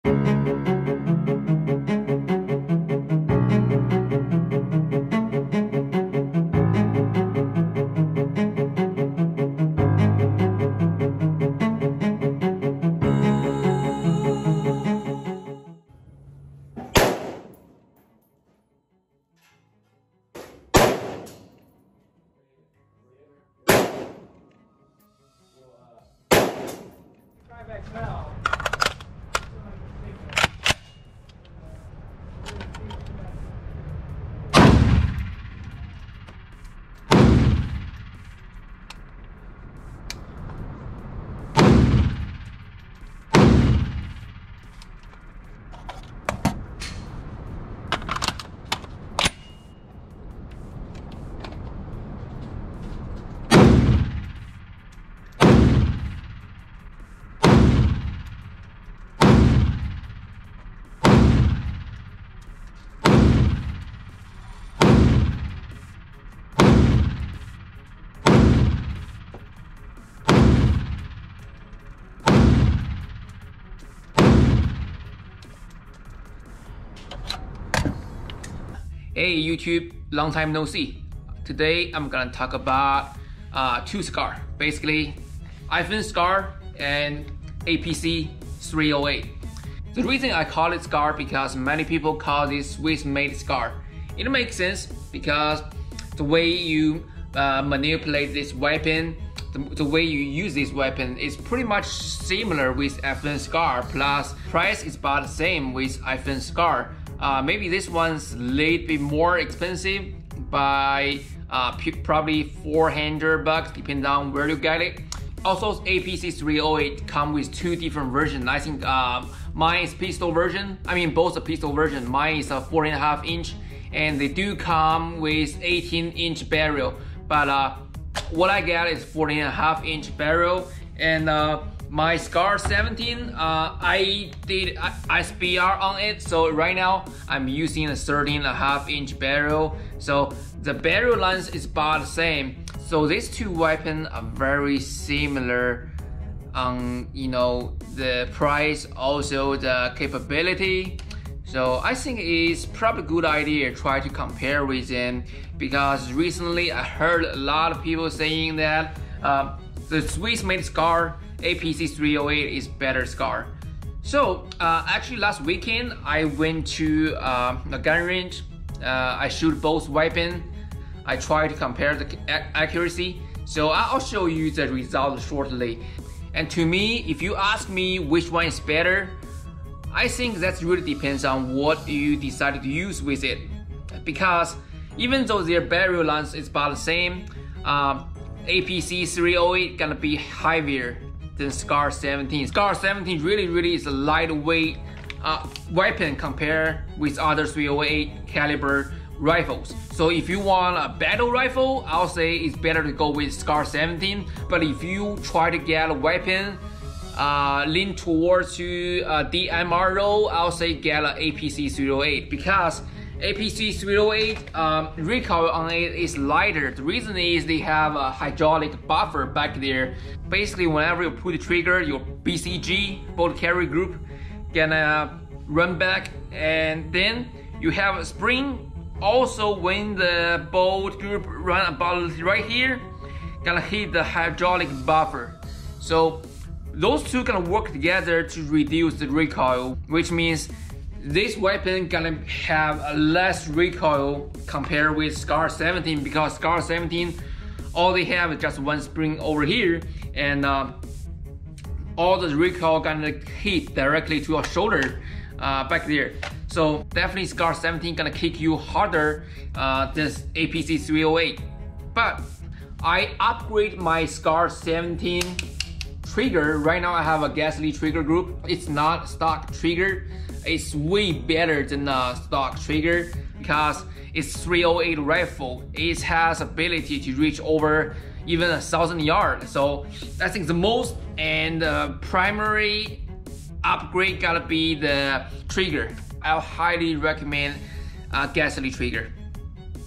Now. Hey YouTube, long time no see. Today I'm gonna talk about two SCAR, basically iPhone SCAR and APC308. The reason I call it SCAR because many people call this Swiss-made SCAR. It makes sense because the way you manipulate this weapon, the way you use this weapon is pretty much similar with iPhone SCAR, plus price is about the same with iPhone SCAR. Maybe this one's a little bit more expensive by probably 400 bucks, depending on where you get it. Also, APC308 come with two different versions. I think mine is pistol version. I mean, both a pistol version. Mine is a 4.5 inch, and they do come with 18-inch barrel. But what I got is 14.5 inch barrel, and my SCAR 17, I did SBR on it, so right now I'm using a 13.5 inch barrel, so the barrel length is about the same. So these two weapons are very similar on, you know, the price, also the capability. So I think it's probably a good idea to try to compare with them, because recently I heard a lot of people saying that the Swiss-made SCAR APC308 is better SCAR. So actually last weekend I went to a gun range. I shoot both weapons. I try to compare the accuracy. So I'll show you the results shortly. And to me, if you ask me which one is better, I think that really depends on what you decide to use with it. Because even though their barrel length is about the same, APC308 gonna be heavier than SCAR 17. SCAR 17 really is a lightweight weapon compared with other 308 caliber rifles. So if you want a battle rifle, I'll say it's better to go with SCAR 17. But if you try to get a weapon lean towards to DMR role, I'll say get an APC308, because APC308 recoil on it is lighter. The reason is they have a hydraulic buffer back there. Basically, whenever you pull the trigger, your BCG, bolt carry group, gonna run back, and then you have a spring. Also, when the bolt group run about right here, gonna hit the hydraulic buffer. So those two gonna work together to reduce the recoil, which means this weapon gonna have a less recoil compared with SCAR 17, because SCAR 17, all they have is just one spring over here, and all the recoil gonna hit directly to your shoulder back there. So definitely SCAR 17 gonna kick you harder than APC308. But I upgrade my SCAR 17 trigger. Right now I have a gasoline trigger group. It's not stock trigger. It's way better than a stock trigger because it's 308 rifle. It has ability to reach over even 1,000 yards. So I think the most and primary upgrade gotta be the trigger. I highly recommend gasoline trigger.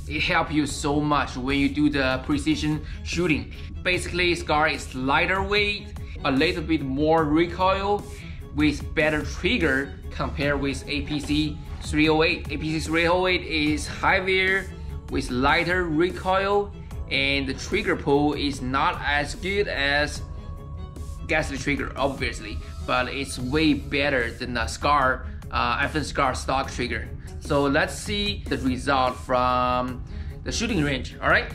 It helps you so much when you do the precision shooting. Basically, SCAR is lighter weight, a little bit more recoil, with better trigger compared with APC308. APC308 is heavier with lighter recoil, and the trigger pull is not as good as Gasly trigger, obviously, but it's way better than the Scar, FN Scar stock trigger. So let's see the result from the shooting range. All right.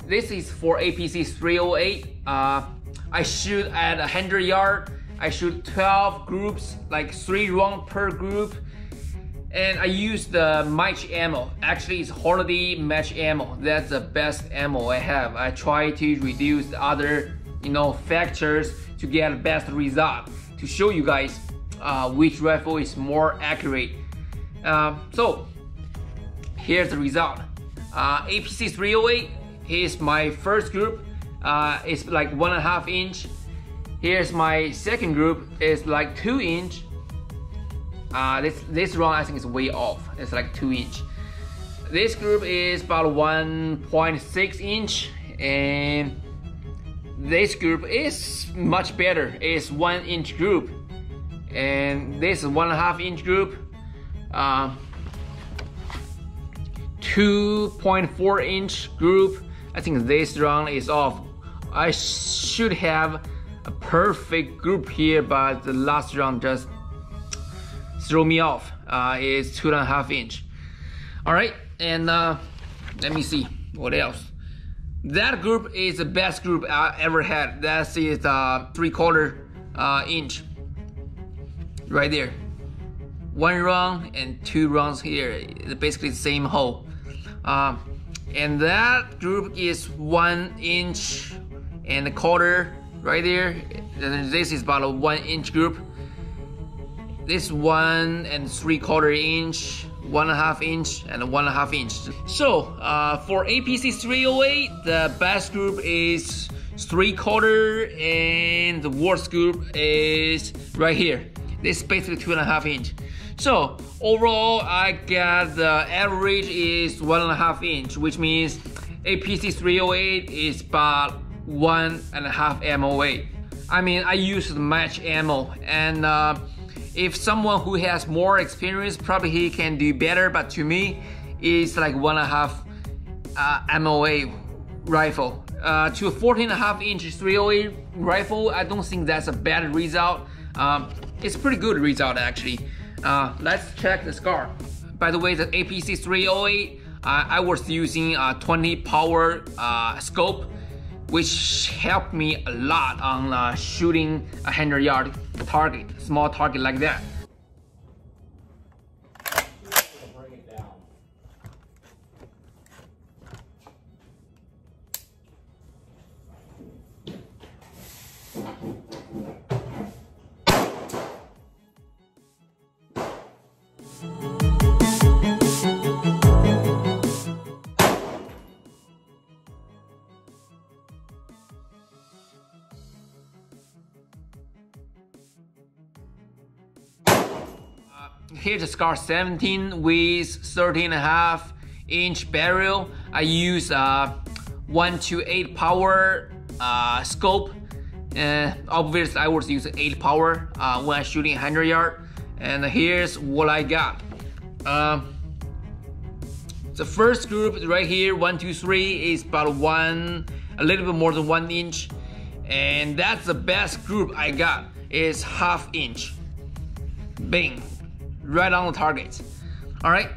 This is for APC308. I shoot at 100 yards. I shoot 12 groups, like 3 rounds per group. And I use the match ammo. Actually, it's holiday match ammo. That's the best ammo I have. I try to reduce the other, factors to get best result. To show you guys which rifle is more accurate. So here's the result. APC308 is my first group. It's like 1.5 inch. Here's my second group. It's like 2 inch. This round I think is way off. It's like 2 inch. This group is about 1.6 inch, and this group is much better. It's 1 inch group, and this is 1.5 inch group. 2.4 inch group. I think this round is off. I should have a perfect group here, but the last round just threw me off. It's 2.5 inch. All right, and let me see what else. That group is the best group I ever had. That is 3/4 inch right there. 1 round and 2 rounds here. It's basically the same hole. And that group is 1 inch and 1/4 right there. And this is about a 1 inch group. This 1 3/4 inch, 1.5 inch, and 1.5 inch. So for APC308, the best group is 3/4, and the worst group is right here. This is basically 2.5 inch. So overall, I got the average is 1.5 inch, which means APC308 is about 1.5 MOA. I mean, I use the match ammo, and if someone who has more experience, probably he can do better. But to me, it's like 1.5 MOA rifle. To a 14.5 inch 308 rifle, I don't think that's a bad result. It's a pretty good result actually. Let's check the scar. By the way, the APC308, I was using a 20 power scope, which helped me a lot on shooting a 100-yard target, small target like that. Bring it down. Here's a SCAR 17 with 13.5 inch barrel. I use 1-to-8 power scope. Obviously I was using 8 power when I'm shooting 100 yard. And here's what I got. The first group right here, 1, 2, 3, is about a little bit more than 1 inch. And that's the best group I got. It's 1/2 inch. Bang. Right on the target. All right,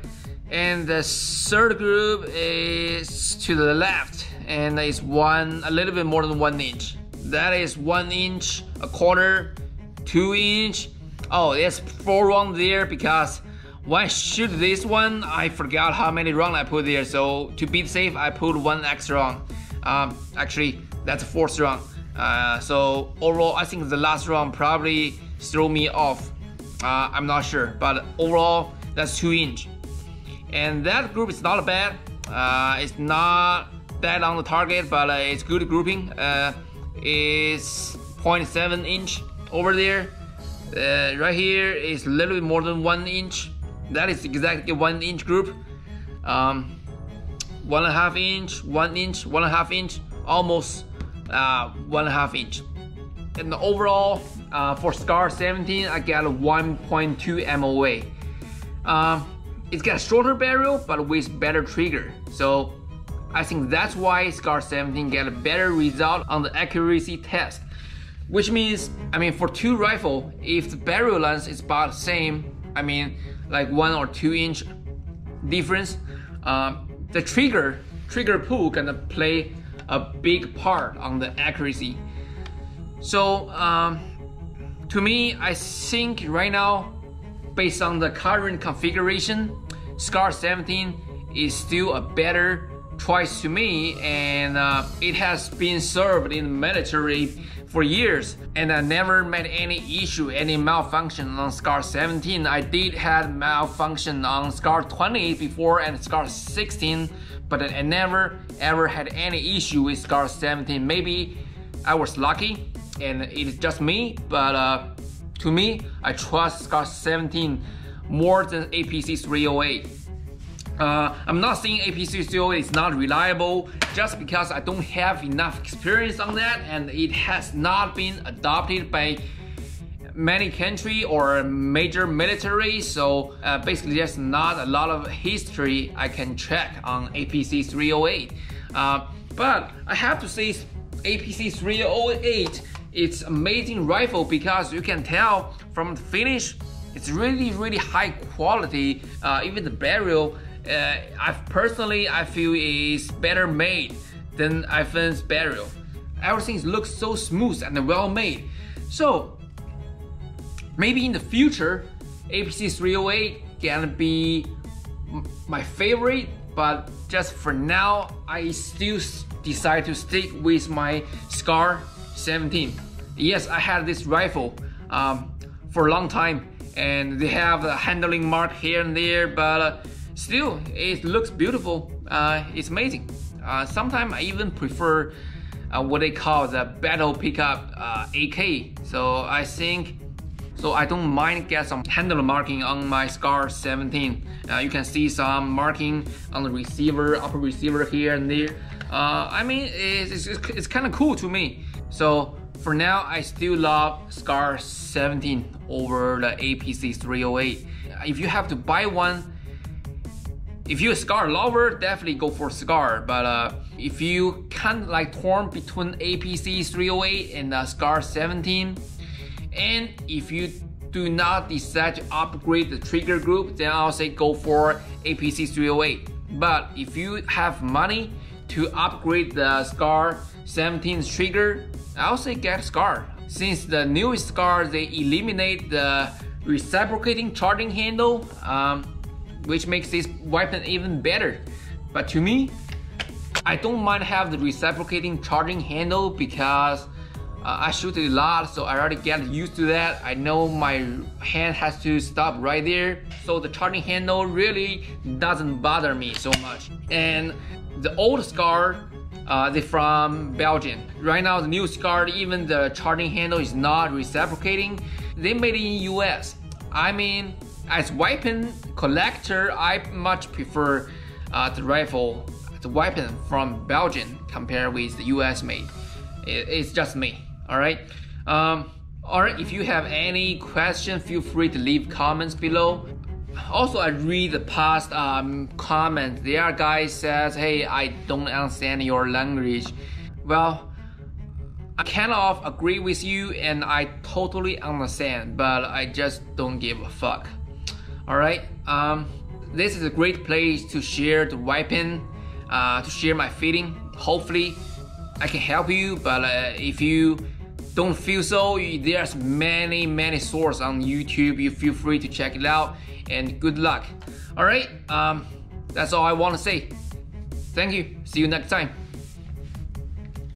and the third group is to the left, and it's a little bit more than 1 inch. That is 1 inch, 1/4, 2 inch. Oh, there's 4 rounds there because when I shoot this one, I forgot how many rounds I put there. So to be safe, I put 1 extra round. Actually, that's the 4th round. So overall, I think the last round probably threw me off. I'm not sure, but overall, That's 2-inch, and that group is not bad. It's not bad on the target, but it's good grouping. It's 0.7-inch over there. Right here is a little bit more than 1 inch. That is exactly 1-inch group. 1.5 inch, 1 inch, 1.5 inch, almost 1.5 inch. And the overall for SCAR 17, I got a 1.2 MOA. It's got a shorter barrel but with better trigger. So I think that's why SCAR 17 got a better result on the accuracy test. Which means, I mean, for two rifle, if the barrel length is about the same, I mean, like 1 or 2 inch difference, the trigger pull gonna play a big part on the accuracy. So to me, I think right now, based on the current configuration, SCAR 17 is still a better choice to me, and it has been served in the military for years, and I never met any issue, any malfunction on SCAR 17. I did have malfunction on SCAR 20 before and SCAR 16, but I never ever had any issue with SCAR 17. Maybe I was lucky and it's just me, but to me, I trust SCAR 17 more than APC308. I'm not saying APC308 is not reliable just because I don't have enough experience on that, and it has not been adopted by many countries or major military. So basically there's not a lot of history I can check on APC308. But I have to say APC308, it's amazing rifle because you can tell from the finish, it's really high quality. Even the barrel, I feel is better made than iPhone's barrel. Everything looks so smooth and well made. So maybe in the future, APC308 can be my favorite, but just for now, I still decide to stick with my SCAR 17. Yes, I had this rifle for a long time, and they have a handling mark here and there, but still, it looks beautiful. It's amazing. Sometimes I even prefer what they call the battle pickup AK. So I don't mind get some handle marking on my SCAR 17. You can see some marking on the receiver, upper receiver here and there. I mean, it's kind of cool to me. So for now, I still love SCAR 17 over the APC308. If you have to buy one, if you're a SCAR lover, definitely go for SCAR. But if you can't torn between APC308 and SCAR 17, and if you do not decide to upgrade the trigger group, then I'll say go for APC308. But if you have money to upgrade the SCAR 17's trigger, I'll say get SCAR. Since the newest SCAR, they eliminate the reciprocating charging handle, which makes this weapon even better. But to me, I don't mind have the reciprocating charging handle because I shoot a lot, so I already get used to that. I know my hand has to stop right there, so the charging handle really doesn't bother me so much. And the old SCAR, they're from Belgium. Right now, the new SCAR, even the charging handle is not reciprocating. They made it in US. I mean, as weapon collector, I much prefer the weapon from Belgium compared with the US made. It's just me. Alright. Alright, if you have any question, feel free to leave comments below. Also, I read the past comments. There are guys says, hey, I don't understand your language. Well, I kind of agree with you and I totally understand, but I just don't give a fuck. Alright, this is a great place to share the weapon, to share my feeling. Hopefully, I can help you, but if you don't feel so, there's many sources on YouTube. You feel free to check it out, and good luck. Alright, that's all I want to say. Thank you. See you next time.